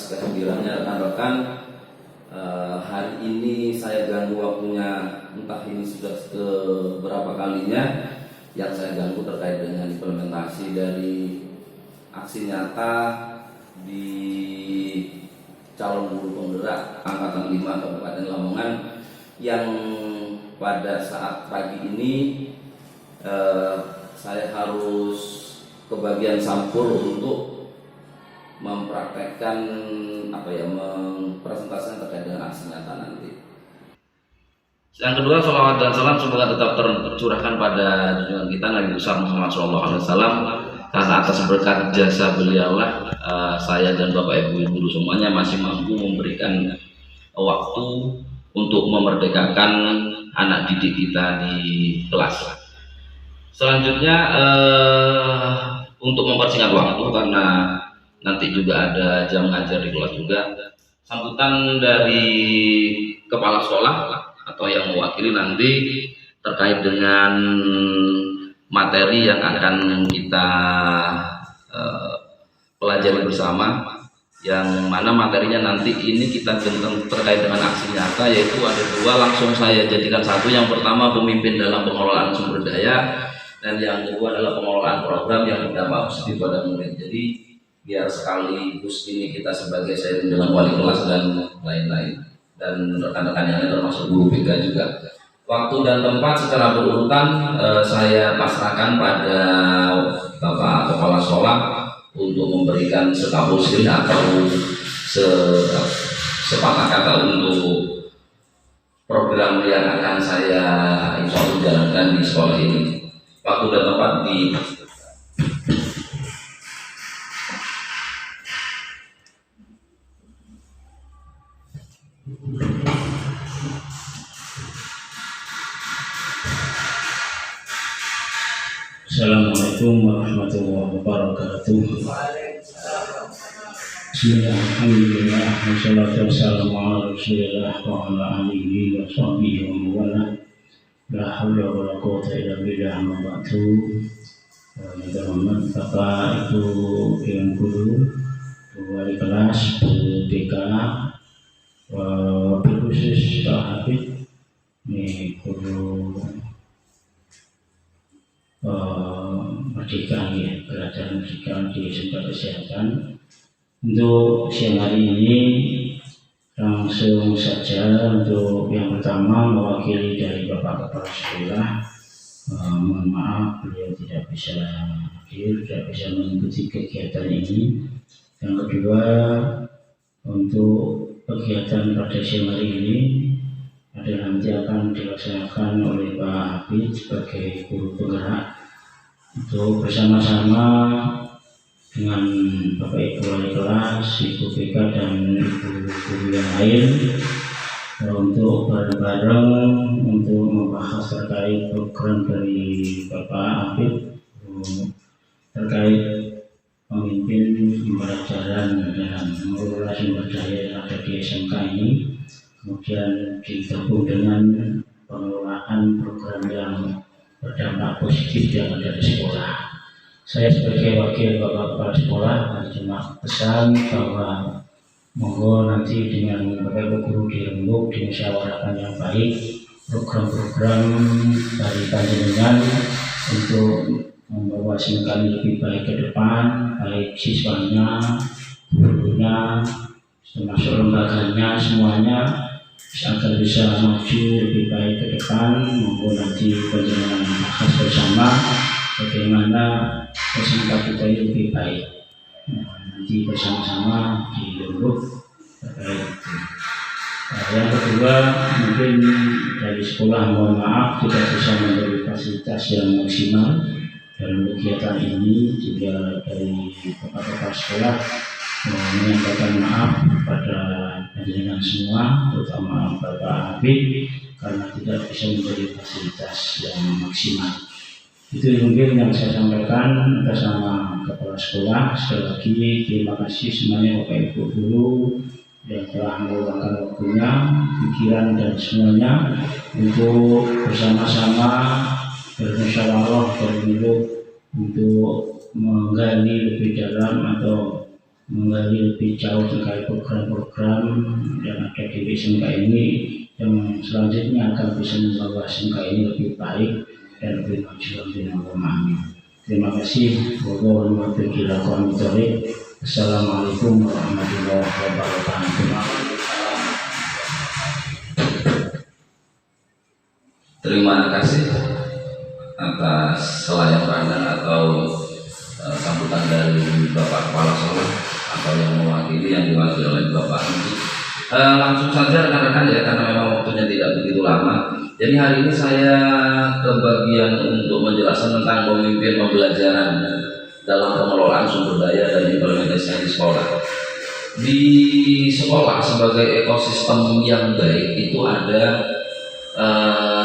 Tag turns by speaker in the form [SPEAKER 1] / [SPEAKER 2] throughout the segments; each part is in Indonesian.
[SPEAKER 1] kehadirannya rekan-rekan. Hari ini saya ganggu waktunya, entah ini sudah ke berapa kalinya yang saya ganggu terkait dengan implementasi dari aksi nyata di calon guru penggerak Angkatan 5 Kabupaten Lamongan yang pada saat pagi ini saya harus kebagian sampul untuk mempraktekkan mempresentasikan terkait dengan aksi nyata nanti. Yang kedua, salawat dan salam semoga tetap tercurahkan pada junjungan kita Nabi besar Muhammad SAW, karena atas berkat jasa beliaulah saya dan Bapak Ibu guru semuanya masih mampu memberikan waktu untuk memerdekakan anak didik kita di kelas. Selanjutnya untuk mempersingkat waktu karena nanti juga ada jam ngajar di kelas juga, sambutan dari kepala sekolah atau yang mewakili nanti terkait dengan materi yang akan kita pelajari bersama, yang mana materinya nanti ini kita terkait dengan aksi nyata, yaitu ada dua, langsung saya jadikan satu. Yang pertama pemimpin dalam pengelolaan sumber daya, dan yang kedua adalah pengelolaan program yang berdampak positif pada murid. Jadi biar sekaligus ini kita sebagai sharing dengan wali kelas dan lain-lain, dan rekan-rekan yang lain termasuk guru BK juga. Waktu dan tempat secara berurutan saya pasrahkan pada Bapak Kepala Sekolah untuk memberikan sekapuskin atau sepatah kata untuk program yang akan saya insya Allah jalankan di sekolah ini. Waktu dan tempat di
[SPEAKER 2] Assalamualaikum warahmatullahi wabarakatuh. Bismillahirrahmanirrahim. Wassalatu wassalamu ala Rasulillah wa ala alihi wa sahbihi wa mawala. La haula wa la quwwata illa billah. Amma ba'du. Teman-teman, Bapak Ibu yang guru, wali kelas, BK, khusus Pak Habib, ini guru Merdeka, ya, pelajaran Merdeka di Sumber Kesehatan. Untuk siang hari ini langsung saja untuk yang pertama mewakili dari Bapak Kepala Sekolah. Mohon maaf beliau tidak bisa hadir, tidak bisa mengikuti kegiatan ini. Yang kedua, untuk kegiatan pada siang hari ini ada nanti akan dilaksanakan oleh Pak Habib sebagai guru penggerak untuk bersama-sama dengan Bapak Ibu wali kelas, Ibu BK dan Ibu guru yang lain untuk bareng-bareng untuk membahas terkait program dari Bapak Habib terkait memimpin pembelajaran dan mengelola sumber daya yang ada di SMK ini, kemudian digabung dengan pengelolaan program yang berdampak positif yang ada di sekolah. Saya sebagai wakil Bapak Kepala Sekolah cuma pesan bahwa monggo nanti dengan Bapak Ibu guru dirembuk, dimusyawarahkan yang baik program-program dari panjenengan untuk membawa SMK lebih baik ke depan, baik siswanya, gurunya, termasuk lembaganya, semuanya agar bisa maju lebih baik ke depan. Monggo nanti panjenengan bahas bersama bagaimana SMK kita lebih baik. Nanti bersama-sama dirembuk terkait itu. Yang kedua, mungkin dari sekolah mohon maaf tidak bisa memberi fasilitas yang maksimal dalam kegiatan ini. Juga dari Bapak-Bapak sekolah menyampaikan maaf kepada panjenengan semua, terutama Bapak Habib, karena tidak bisa memberi fasilitas yang maksimal. Itu mungkin yang saya sampaikan atas nama Kepala Sekolah. Sekali lagi terima kasih semuanya Bapak Ibu guru yang telah meluangkan waktunya, pikiran dan semuanya untuk bersama-sama bermusyawarah dan untuk menggali lebih dalam atau menggali lebih jauh terkait program-program yang ada di SMK ini, yang selanjutnya akan bisa membawa SMK ini lebih baik dan lebih maju lagi. Amin. Terima kasih. Assalamualaikum warahmatullahi wabarakatuh.
[SPEAKER 1] Terima kasih atas pelayanan atau sambutan dari Bapak Kepala Sekolah atau yang mewakili, yang diwakili oleh Bapak Andi. Langsung saja rekan-rekan ya, karena memang waktunya tidak begitu lama. Jadi hari ini saya ke bagian untuk menjelaskan tentang pemimpin pembelajaran dalam pengelolaan sumber daya dan implementasinya di sekolah. Di sekolah sebagai ekosistem yang baik itu ada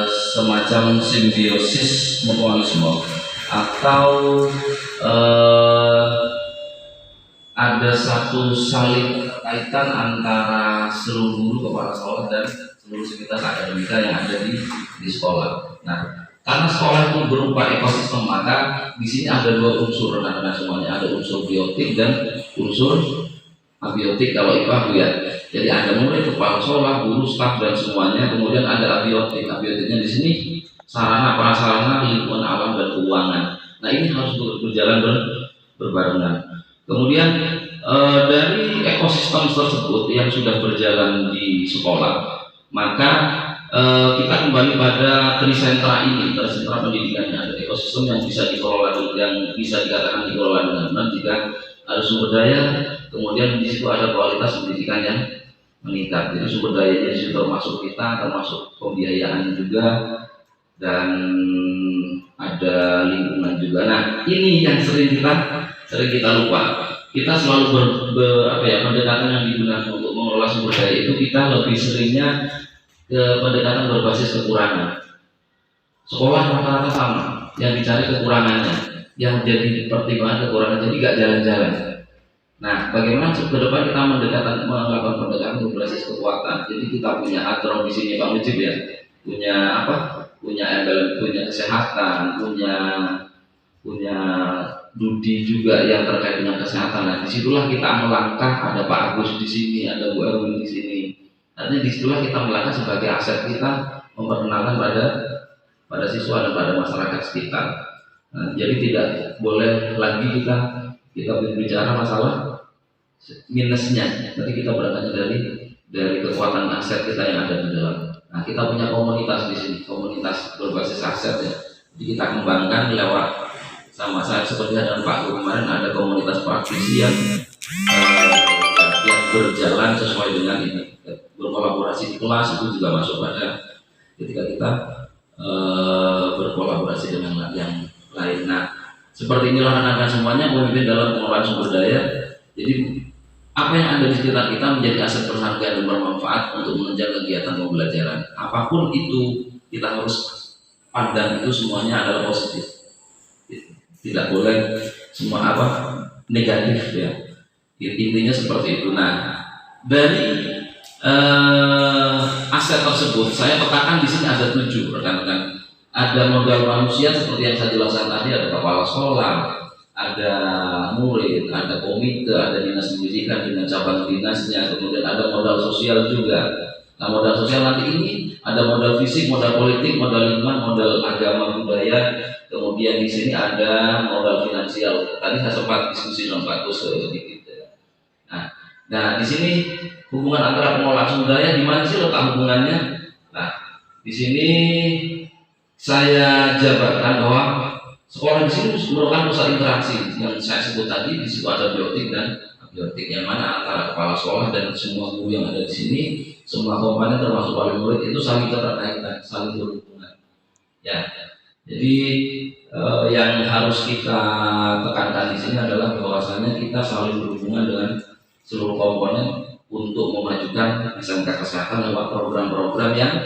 [SPEAKER 1] semacam simbiosis mutualisme atau ada satu saling kaitan antara seluruh guru, kepala sekolah dan seluruh sivitas akademika yang ada di sekolah. Nah, karena sekolah itu berupa ekosistem, maka di sini ada dua unsur rekan-rekan semuanya, ada unsur biotik dan unsur abiotik kalau IPA ya. Jadi ada murid, kepala sekolah, guru, staf dan semuanya. Kemudian ada abiotik. Abiotiknya di sini sarana prasarana, lingkungan alam dan keuangan. Nah ini harus berjalan berbarengan. Kemudian dari ekosistem tersebut yang sudah berjalan di sekolah, maka kita kembali pada trisentra ini, trisentra pendidikannya. Ada ekosistem yang bisa dikelola, yang bisa dikatakan dikelola dengan benar jika ada sumber daya. Kemudian di situ ada kualitas pendidikan yang meningkat. Jadi sumber dayanya di situ termasuk kita, termasuk pembiayaan juga, dan ada lingkungan juga. Nah ini yang sering kita lupa. Kita selalu pendekatan yang digunakan untuk mengelola sumber daya itu kita lebih seringnya ke pendekatan berbasis kekurangan. Sekolah rata-rata sama, yang dicari kekurangannya, yang jadi pertimbangan kekurangan, jadi gak jalan-jalan. Nah, bagaimana ke depan kita melakukan pendekatan berbasis kekuatan? Jadi kita punya aturan di sini Pak Mujib ya, punya apa? Punya embel, punya kesehatan, punya Dudi juga yang terkait dengan kesehatan. Nah, disitulah kita melangkah. Ada Pak Agus di sini, ada Bu Erwin di sini. Artinya disitulah kita melangkah sebagai aset kita, memperkenalkan pada siswa dan pada masyarakat sekitar. Nah, jadi tidak boleh lagi kita berbicara masalah minusnya. Tapi kita berangkat dari kekuatan aset kita yang ada di dalam. Nah, kita punya komunitas di sini, komunitas berbasis aset ya. Jadi kita kembangkan lewat sama saya seperti dengan Pak Guru kemarin, ada komunitas praktisi yang berjalan sesuai dengan ini, berkolaborasi di kelas. Itu juga masuk pada ketika kita berkolaborasi dengan yang lain. Nah, seperti inilah rekan-rekan semuanya pemimpin dalam pengelolaan sumber daya. Jadi apa yang ada di sekitar kita menjadi aset berharga dan bermanfaat untuk menunjang kegiatan pembelajaran. Apapun itu kita harus pandang itu semuanya adalah positif. Tidak boleh semua negatif ya. Intinya seperti itu. Nah, dari aset tersebut saya petakan di sini ada 7 rekan-rekan. Ada modal manusia seperti yang saya jelaskan tadi, ada kepala sekolah, ada murid, ada komite, ada dinas pendidikan dengan cabang dinasnya, kemudian ada modal sosial juga. Nah, modal sosial nanti ini ada modal fisik, modal politik, modal lingkungan, modal agama budaya. Kemudian di sini ada modal finansial. Tadi saya sempat diskusi dengan Pak Gus sedikit. Nah, di sini hubungan antara pengelolaan sumber daya di mana sih letak hubungannya? Nah, di sini saya jabarkan bahwa sekolah di sini merupakan pusat interaksi yang saya sebut tadi. Di situ ada biotik dan abiotik, yang mana antara kepala sekolah dan semua guru yang ada di sini, semua komponen termasuk wali murid itu saling keterkaitan, saling berhubungan. Ya. Jadi yang harus kita tekankan di sini adalah bahwasanya kita saling berhubungan dengan seluruh komponen untuk memajukan SMK kesehatan lewat program-program yang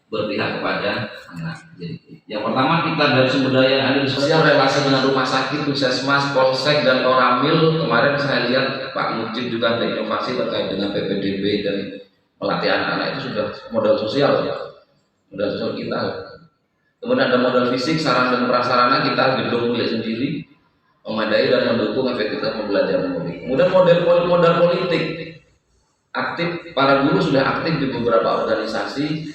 [SPEAKER 1] berpihak kepada anak. Jadi yang pertama, kita dari sumber daya yang ada di sosial, relasi dengan rumah sakit, puskesmas, polsek dan koramil. Kemarin saya lihat Pak Mujib juga ada inovasi terkait dengan PPDB dan pelatihan anak, itu sudah modal sosial ya, modal sosial kita. Kemudian ada modal fisik, sarana dan prasarana, kita gedung milik sendiri. memadai dan mendukung efektivitas pembelajaran publik. Kemudian modal politik, aktif, para guru sudah aktif di beberapa organisasi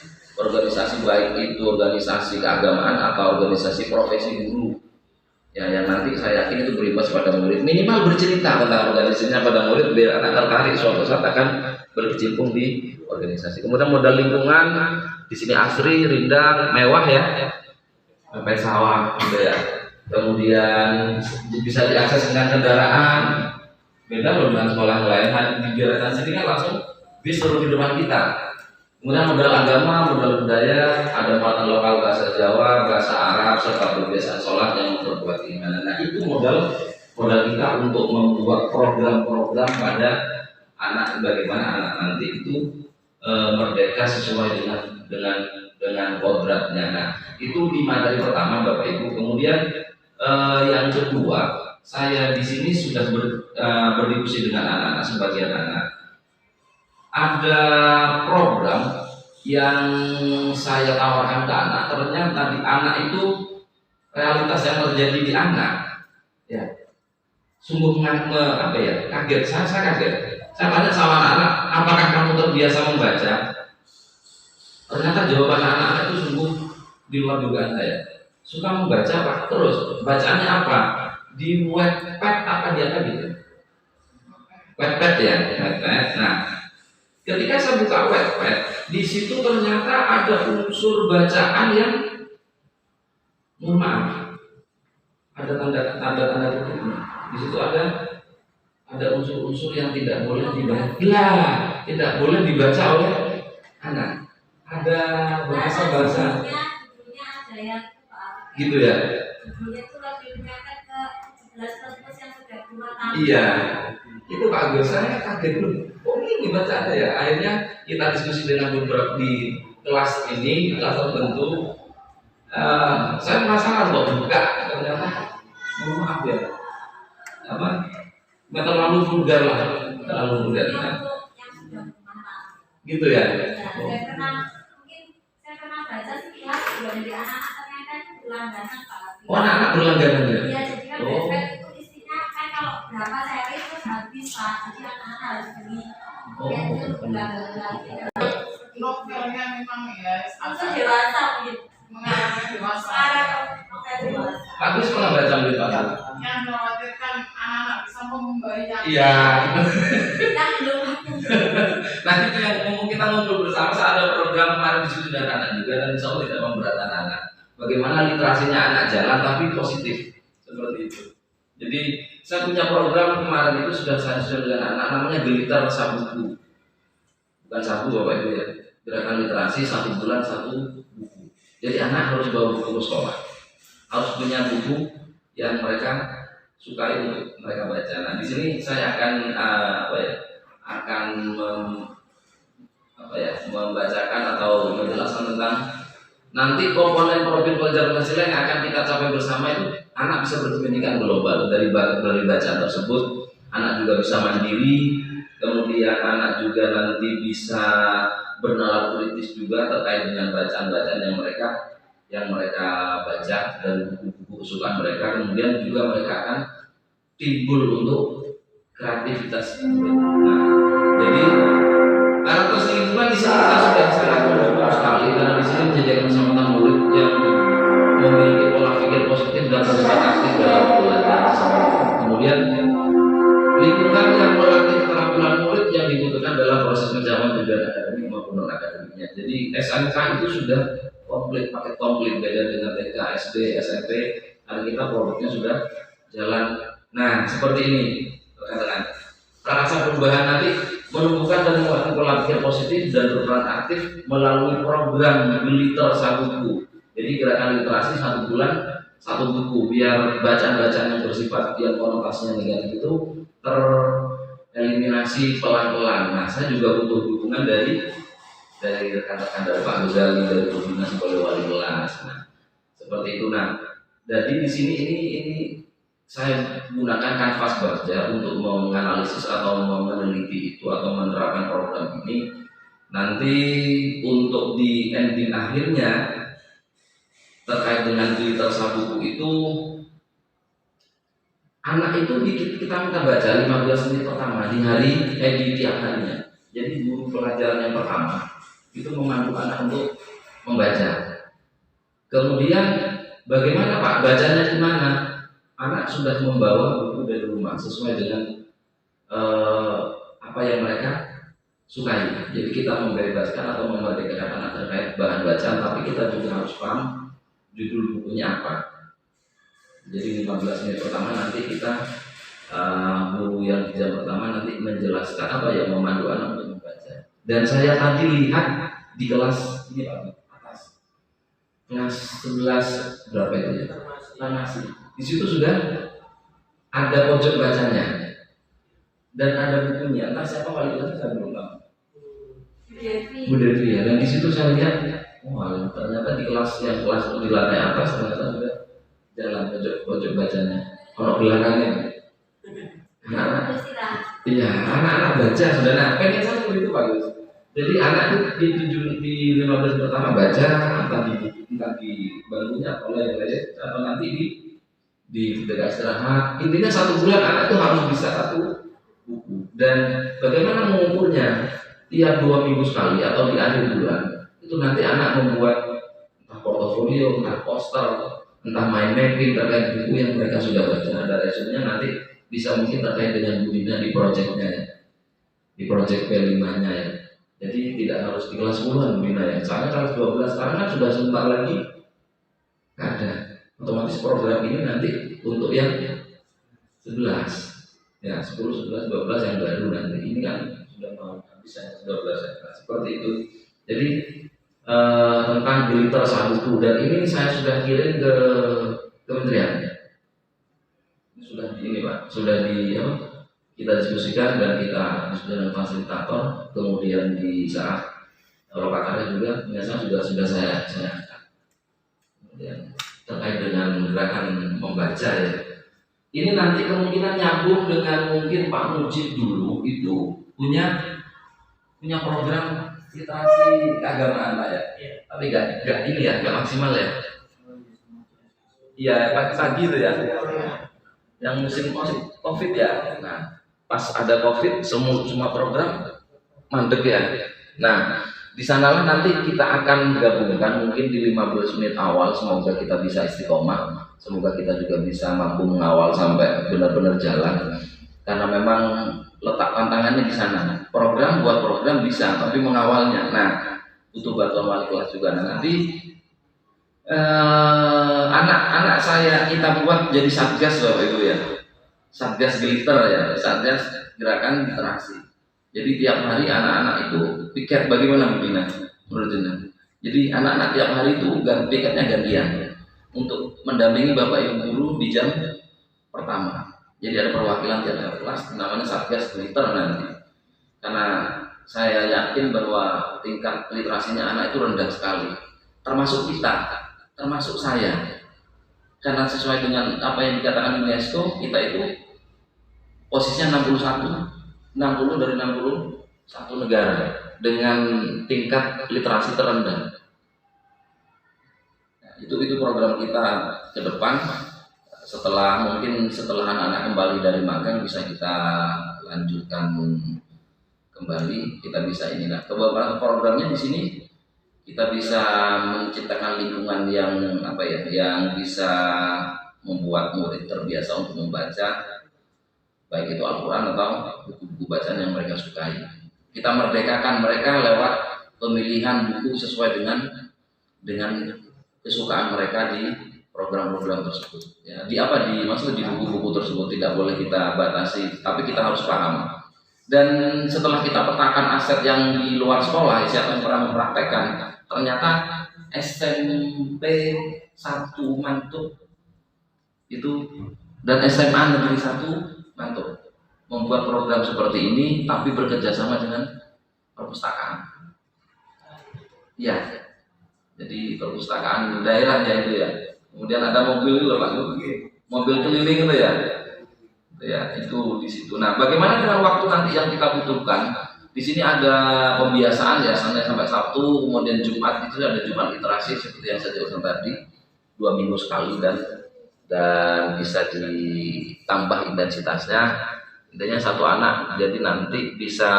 [SPEAKER 1] baik itu organisasi keagamaan atau organisasi profesi guru. Ya, yang nanti saya yakin itu berimbas pada murid. Minimal bercerita tentang organisasinya pada murid biar anak tertarik suatu saat akan berkecimpung di organisasi. Kemudian modal lingkungan, di sini asri, rindang, mewah ya, sampai sawah, gitu ya. Kemudian bisa diakses dengan kendaraan. Beda loh dengan sekolah lain. Di biarkan sini kan langsung bis turun di depan kita. Kemudian modal agama, modal budaya, ada muatan lokal bahasa Jawa, bahasa Arab, serta kebiasaan sholat yang memperkuat keimanan. Nah itu modal kita untuk membuat program-program pada anak, bagaimana anak nanti itu merdeka sesuai dengan kodratnya. Nah itu di materi pertama Bapak Ibu. Kemudian yang kedua, saya di sini sudah berdiskusi dengan anak-anak, sebagian anak. Ada program yang saya tawarkan ke anak, ternyata di anak itu realitas yang terjadi di anak, ya sungguh kaget. Saya kaget. Saya tanya sama anak-anak, apakah kamu terbiasa membaca? Ternyata jawaban anak-anak itu sungguh di luar dugaan saya. Suka membaca Pak, terus bacaannya apa? Di Wattpad apa dia gitu? Wattpad ya, Wattpad. Nah, ketika saya buka Wattpad, di situ ternyata ada unsur bacaan yang, mohon maaf, ada tanda kutip. Di situ ada unsur-unsur yang tidak boleh dibaca. Tidak boleh dibaca oleh anak. Ada bahasa-bahasa gitu ya. Iya, itu Pak Agus, saya kaget loh. Oh ini baca ada ya. Akhirnya kita diskusi dengan beberapa di kelas ini, kelas tertentu. Saya penasaran kok buka, ternyata mohon maaf ya, nggak terlalu vulgar lah, terlalu vulgar. Gitu ya.
[SPEAKER 3] Saya pernah baca sekilas dari anak-anak ternyata itu berlangganan Pak.
[SPEAKER 1] Oh anak-anak berlangganan ya?
[SPEAKER 3] Iya, jadi kan Wattpad itu isinya kan kalau berapa seri terus habis Pak, jadi anak-anak harus beli. Ya itu berlangganan lagi.
[SPEAKER 4] Novelnya memang ya
[SPEAKER 3] Itu dewasa gitu.
[SPEAKER 4] mengalami dewasa.
[SPEAKER 3] Sekarang novel dewasa.
[SPEAKER 1] Bagus pernah baca berita Pak?
[SPEAKER 4] Yang mengkhawatirkan anak-anak bisa membayar.
[SPEAKER 1] Iya.
[SPEAKER 3] Yang belum.
[SPEAKER 1] Nah itu yang kita ngumpul bersama. Saya ada program kemarin diskusi dengan anak juga, dan insya Allah tidak memberatkan anak. Bagaimana literasinya anak jalan tapi positif, seperti itu. Jadi saya punya program kemarin itu sudah saya susun dengan anak, namanya Gelitar Sabuku. Bukan sabu Bapak Ibu ya. Gerakan literasi 1 bulan 1 buku. Jadi anak harus bawa buku ke sekolah, harus punya buku yang mereka sukai untuk mereka baca. Nah di sini saya akan membacakan atau menjelaskan tentang nanti komponen profil pelajar Pancasila yang akan kita capai bersama itu. Anak bisa berpendidikan global dari bacaan tersebut. Anak juga bisa mandiri, kemudian anak juga nanti bisa bernalar kritis juga terkait dengan bacaan-bacaan yang mereka baca dari buku-buku kesukaan mereka. Kemudian juga mereka akan timbul untuk kreativitas. Nah, jadi karakter lingkungan di sini kita sudah sangat mendukung sekali, karena di sini menjadikan kesempatan murid yang memiliki pola pikir positif dan terlibat aktif dalam belajar. Kemudian lingkungan yang melatih keterampilan murid yang dibutuhkan dalam proses mencapai tujuan akademik maupun non akademiknya. Jadi SMK itu sudah paket komplit, beda dengan TK, SD, SMP. Karena kita produknya sudah jalan. Nah seperti ini katakan. Rasa perubahan nanti menumbuhkan dan menguatkan pola pikir positif dan berperan aktif melalui program Gelitar Sabuku. Jadi gerakan literasi 1 bulan 1 buku, biar bacaan-bacaan yang bersifat yang konotasinya negatif itu tereliminasi pelan-pelan. Nah, saya juga butuh dukungan dari rekan-rekan dari Pak Guzali, dari koordinasi oleh wali kelas. Nah, seperti itu. Nah, jadi di sini ini saya gunakan kanvas baca untuk menganalisis atau meneliti itu atau menerapkan program ini. Nanti untuk di ending akhirnya terkait dengan Gelitar Sabuku itu Anak itu kita minta baca 15 menit pertama di hari di tiap harinya. Jadi guru pelajaran yang pertama itu memandu anak untuk membaca. Kemudian bagaimana Pak bacanya di mana? Anak sudah membawa buku dari rumah sesuai dengan apa yang mereka sukai. Jadi kita membebaskan atau memerdekakan anak terkait bahan bacaan, tapi kita juga harus paham judul bukunya apa. Jadi 15 menit pertama nanti kita guru yang di jam pertama nanti menjelaskan apa ya, memandu anak untuk membaca. Dan saya tadi lihat di kelas ini Pak, atas kelas 11 berapa itu ya? Farmasi. Di situ sudah ada pojok bacanya dan ada bukunya. Entah siapa wali kelas saya belum tahu. Bu Devi ya. Dan di situ saya lihat, wah ternyata di kelas yang kelas di lantai atas ternyata sudah jalan pojok bacanya. Kalau belakangnya, anak-anak baca sudah. Nah, pengen saya begitu Pak Gus. Jadi anak itu di 15 pertama baca, entah di bangkunya atau lain-lain, atau nanti di dekat istirahat. Intinya 1 bulan anak itu harus bisa 1 buku. Dan bagaimana mengukurnya? Tiap 2 minggu sekali atau di akhir bulan itu nanti anak membuat entah portofolio, entah poster, entah mind mapping terkait buku yang mereka sudah baca. Ada resumenya nanti bisa mungkin terkait dengan budina di proyeknya ya, di proyek P5-nya ya. Jadi tidak harus di kelas 10-an budina ya. Soalnya kelas 12 sekarang kan sudah sebentar lagi ada. Otomatis program ini nanti untuk yang 11 ya, 10, 11, 12 yang baru nanti. Ini kan sudah mau habis ya, 12 ya. Nah, seperti itu. Jadi tentang Glitter Sabuku, dan ini saya sudah kirim ke kementerian. Ini sudah di ini Pak, sudah di kita diskusikan dan kita diskusikan dengan fasilitator. Kemudian di saat lokakarya juga biasanya sudah saya kemudian terkait dengan gerakan membaca ya. Ini nanti kemungkinan nyambung dengan mungkin Pak Mujib dulu itu punya program literasi keagamaan Pak ya. Tapi enggak ini ya, enggak maksimal ya. Iya, pagi itu ya. Yang musim Covid ya. Nah, pas ada Covid semua program mandek ya. Nah, di sanalah nanti kita akan gabungkan mungkin di 15 menit awal, semoga kita bisa istiqomah. Semoga kita juga bisa mampu mengawal sampai benar-benar jalan. Karena memang letak tantangannya di sana. Program buat program bisa, tapi mengawalnya. Nah, butuh bantuan wali kelas juga. Nah, nanti anak-anak saya kita buat jadi satgas Bapak Ibu ya. Satgas Glitter ya, satgas gerakan literasi. Jadi tiap hari anak-anak itu piket bagaimana mungkin menurut Jenderal. Jadi anak-anak tiap hari itu piketnya gantian untuk mendampingi Bapak Ibu guru di jam pertama. Jadi ada perwakilan tiap kelas, namanya Satgas Glitter nanti. Karena saya yakin bahwa tingkat literasinya anak itu rendah sekali. Termasuk kita, termasuk saya. Karena sesuai dengan apa yang dikatakan UNESCO, kita itu posisinya 60 dari 61 negara dengan tingkat literasi terendah. Nah, itu program kita ke depan. Setelah anak-anak kembali dari magang bisa kita lanjutkan kembali, kita bisa ini. Nah, beberapa programnya di sini kita bisa menciptakan lingkungan yang yang bisa membuat murid terbiasa untuk membaca, baik itu Al-Quran atau buku-buku bacaan yang mereka sukai. Kita merdekakan mereka lewat pemilihan buku sesuai dengan kesukaan mereka di program-program tersebut. Ya, maksud di buku-buku tersebut tidak boleh kita batasi, tapi kita harus paham. Dan setelah kita petakan aset yang di luar sekolah, siapa yang pernah mempraktekkan, ternyata SMP 1 Mantuk itu dan SMA Negeri 1 Mantuk membuat program seperti ini, tapi bekerjasama dengan perpustakaan. Ya, jadi perpustakaan daerah ya itu ya. Kemudian ada mobil itu Pak, mobil keliling itu ya. Ya, itu di situ. Nah, bagaimana dengan waktu nanti yang kita butuhkan? Di sini ada pembiasaan ya, sampai Sabtu, kemudian Jumat itu ada Jumat literasi seperti yang saya jelaskan tadi, 2 minggu sekali, dan dan bisa ditambah intensitasnya. Intinya satu anak jadi nanti bisa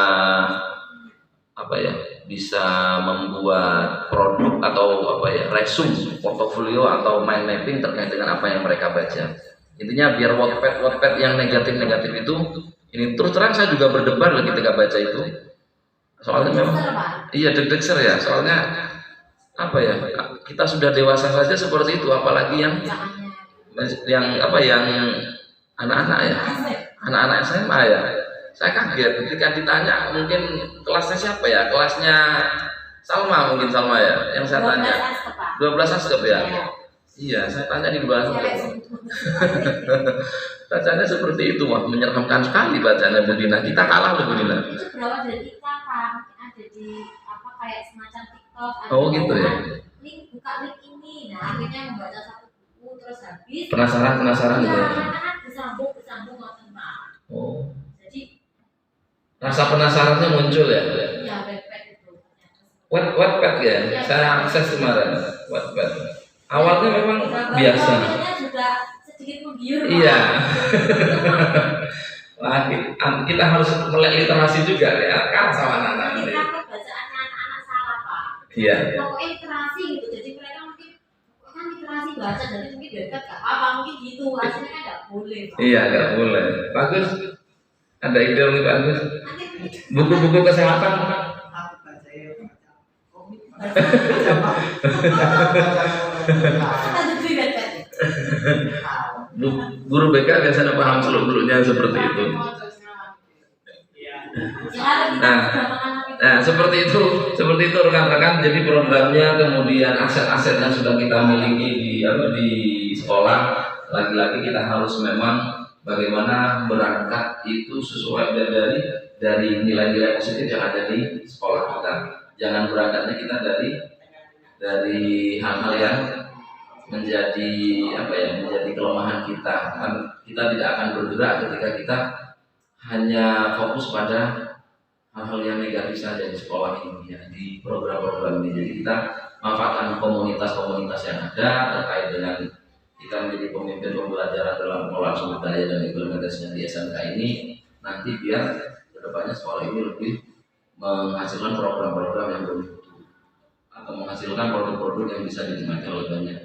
[SPEAKER 1] apa ya, bisa membuat produk atau apa ya, resume, portofolio atau mind mapping terkait dengan apa yang mereka baca. Intinya biar Wattpad yang negatif itu ini, terus terang saya juga berdebar lagi ketika baca itu. Soalnya memang iya deg-deg ya, soalnya apa ya, kita sudah dewasa saja seperti itu, apalagi yang apa yang anak-anak ya, anak-anak SMA ya. Saya kaget ketika ditanya mungkin kelasnya siapa ya, kelasnya Salma, mungkin Salma ya yang saya tanya 12 askep ya. Iya, saya tanya di bawah. Bacanya seperti itu, wah menyeramkan sekali bacanya Bu Dina. Kita kalah loh Bu Dina.
[SPEAKER 3] Itu berawal dari kita Pak, ada di apa kayak semacam TikTok.
[SPEAKER 1] Oh gitu ya.
[SPEAKER 3] Link, buka link ini, nah akhirnya membaca satu buku terus habis.
[SPEAKER 1] Penasaran gitu ya.
[SPEAKER 3] Karena bersambung ngoten Pak.
[SPEAKER 1] Oh.
[SPEAKER 3] Jadi
[SPEAKER 1] Rasa penasarannya muncul ya.
[SPEAKER 3] iya Wattpad itu.
[SPEAKER 1] Wattpad ya. Saya akses kemarin Wattpad. Awalnya memang biasa.
[SPEAKER 3] Gambarnya juga sedikit menggiur.
[SPEAKER 1] Iya. Wah, kita harus melek literasi juga ya, kan sama anak-anak.
[SPEAKER 3] Kita bacaannya anak-anak salah Pak.
[SPEAKER 1] Iya.
[SPEAKER 3] Pokoknya literasi gitu, jadi mereka mungkin kan literasi baca, jadi mungkin dekat gak apa mungkin gitu, hasilnya kan gak boleh Pak.
[SPEAKER 1] Iya, nggak boleh. Bagus. Ada ide nih bagus. Buku-buku kesehatan.
[SPEAKER 4] Aku baca ya, baca komik,
[SPEAKER 3] Lanjut di Wattpad.
[SPEAKER 1] Guru BK biasanya paham seluk-beluknya seperti itu. Nah, seperti itu rekan-rekan. Jadi programnya, kemudian aset-aset yang sudah kita miliki di sekolah, lagi-lagi kita harus memang bagaimana berangkat itu sesuai dari nilai-nilai positif yang ada di sekolah kita. Jangan berangkatnya kita dari hal-hal yang menjadi apa ya, menjadi kelemahan kita. Kita tidak akan bergerak ketika kita hanya fokus pada hal-hal yang negatif saja di sekolah ini ya, di program-program ini. Jadi kita manfaatkan komunitas-komunitas yang ada terkait dengan kita menjadi pemimpin pembelajaran dalam pengelolaan sumber daya dan implementasinya di SMK ini, nanti biar kedepannya sekolah ini lebih menghasilkan program-program yang bermutu atau menghasilkan produk-produk yang bisa dinikmati oleh banyak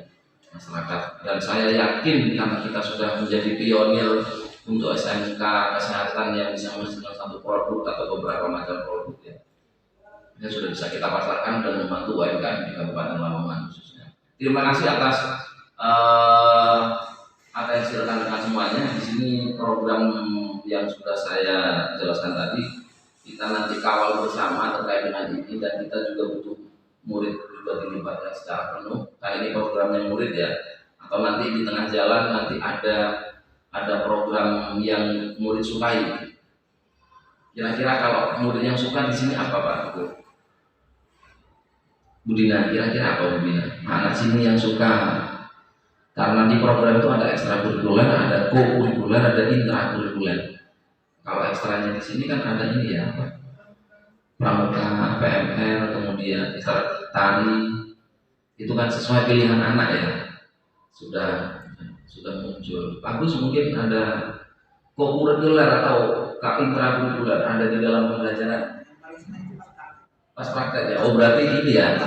[SPEAKER 1] masyarakat. Dan saya yakin karena kita sudah menjadi pionir untuk SMK kesehatan yang bisa menghasilkan satu produk atau beberapa macam produk ya, sudah bisa kita pasarkan dan membantu UMKM di Kabupaten Lamongan khususnya. Terima kasih atas atensi rekan-rekan semuanya. Di sini program yang sudah saya jelaskan tadi, kita nanti kawal bersama terkait dengan ini, dan kita juga butuh murid juga dilibatkan secara penuh. Karena ini programnya murid ya, atau nanti di tengah jalan nanti ada program yang murid sukai. Kira-kira kalau murid yang suka di sini apa Pak? Bu Dina, kira-kira apa Bu Dina? Anak sini yang suka. Karena di program itu ada ekstrakurikuler, ada co-kurikuler, ada intrakurikuler. Kalau ekstranya di sini kan ada ini ya, pramuka, PML, kemudian tari. Itu kan sesuai pilihan anak ya. Sudah muncul. Bagus, mungkin ada co-kurikuler atau intrakurikuler ada di dalam pembelajaran. Pas praktek ya. Oh berarti ini ya,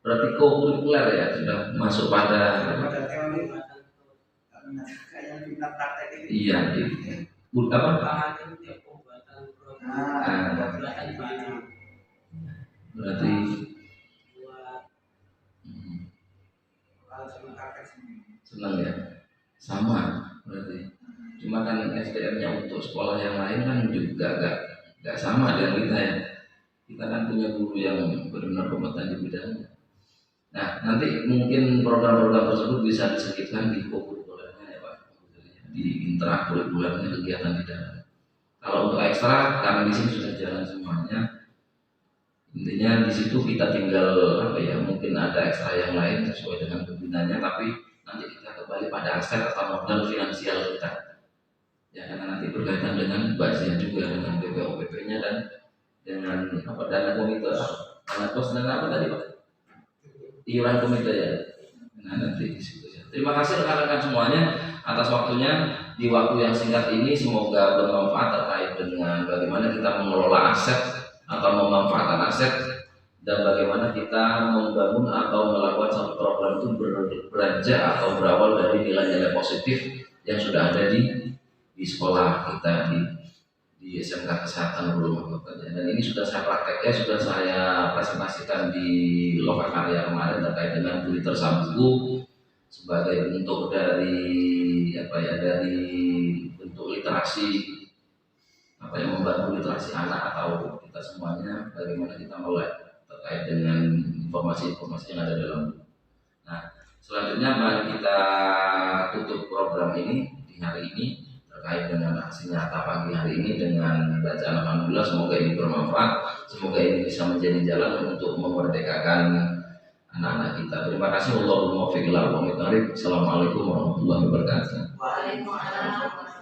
[SPEAKER 1] berarti co-kurikuler ya, sudah masuk pada
[SPEAKER 4] teori kayak di praktek ini.
[SPEAKER 1] iya di apa? Berarti senang ya, sama berarti. Cuma kan SDM-nya untuk sekolah yang lain kan juga gak sama dengan kita ya. Kita kan punya guru yang benar-benar kompeten di bidangnya. Nah, nanti mungkin program-program tersebut bisa disebutkan di co-kurikulernya ya Pak, di intrakurikulernya kegiatan di dalam. Kalau untuk ekstra, karena di sini sudah jalan semuanya, intinya di situ kita tinggal apa ya, mungkin ada ekstra yang lain sesuai dengan pembinanya, tapi nanti kita kembali pada aset atau modal finansial kita. Ya, karena nanti berkaitan dengan bagian juga dengan BPOPP-nya dan dengan apa, dana komite, dana pos, dan apa tadi Pak? Iuran komite ya. Nah nanti di situ ya. Terima kasih rekan-rekan semuanya atas waktunya di waktu yang singkat ini, semoga bermanfaat terkait dengan bagaimana kita mengelola aset atau memanfaatkan aset dan bagaimana kita membangun atau melakukan satu program itu beranjak atau berawal dari nilai-nilai positif yang sudah ada di sekolah kita di SMK Kesehatan Hulu Mahkota. Dan ini sudah saya prakteknya, sudah saya presentasikan di Lokakarya kemarin terkait dengan beli tersabuku sebagai bentuk dari dari bentuk literasi membantu literasi anak atau kita semuanya bagaimana kita melek terkait dengan informasi-informasi yang ada dalam buku. Nah, selanjutnya mari kita tutup program ini di hari ini terkait dengan aksi nyata pagi hari ini dengan bacaan alhamdulillah. Semoga ini bermanfaat, semoga ini bisa menjadi jalan untuk memerdekakan anak-anak kita. Terima kasih. Assalamualaikum warahmatullahi wabarakatuh.
[SPEAKER 4] Waalaikumsalam.